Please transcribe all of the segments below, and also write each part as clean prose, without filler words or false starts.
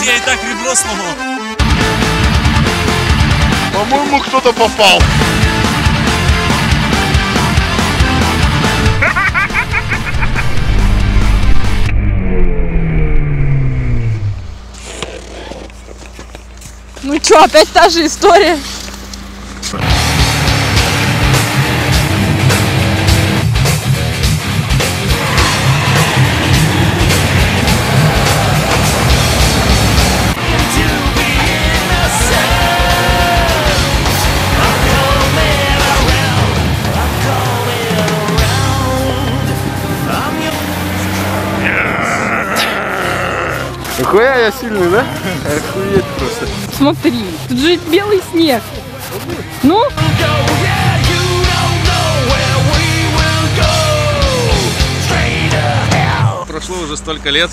Я и так ребро сломал. По-моему, кто-то попал. Ну чё, опять та же история. Нихуя я сильный, да? Охуеть просто. Смотри, тут же белый снег. Ну? Прошло уже столько лет,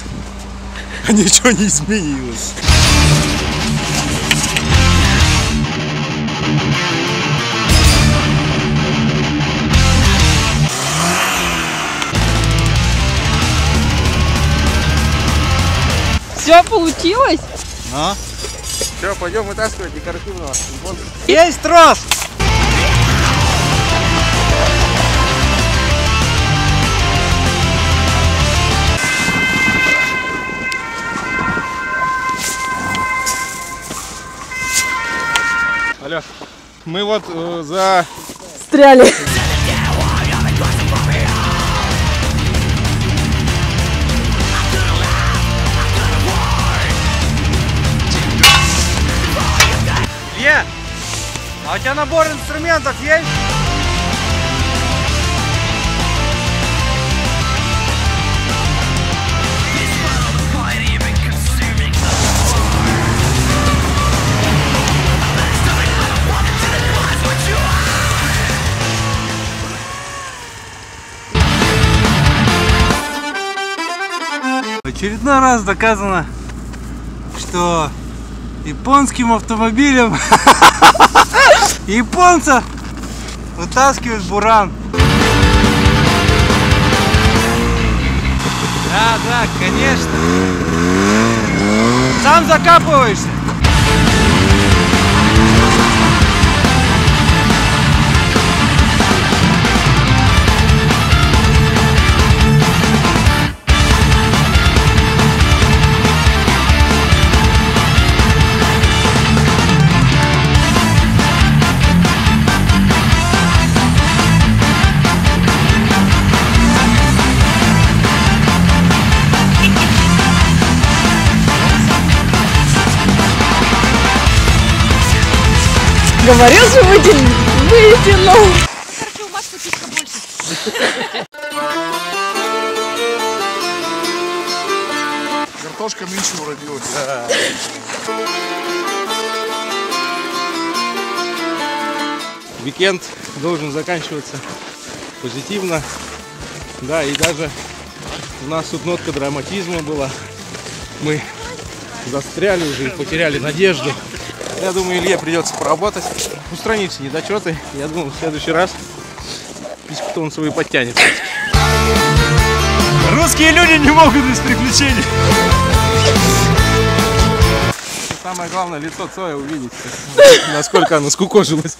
а ничего не изменилось. Все получилось? А? Все, пойдем вытаскивать декоративного. Есть трос! Алло, мы вот за... Стряли. Илья, а у тебя набор инструментов есть? В очередной раз доказано, что японским автомобилем японца вытаскивают буран. Да, конечно. Сам закапываешься. Говорил же, вытянул. Короче, у Машки писька больше. Картошка меньше уродилась. Уикенд должен заканчиваться позитивно. Да, и даже у нас тут нотка драматизма была. Мы застряли уже и потеряли надежду. Я думаю, Илье придется поработать, устранить все недочеты. Я думаю, в следующий раз письку-то он свою подтянет. Русские люди не могут без приключений. Самое главное, лицо Цоя увидеть, насколько оно скукожилось.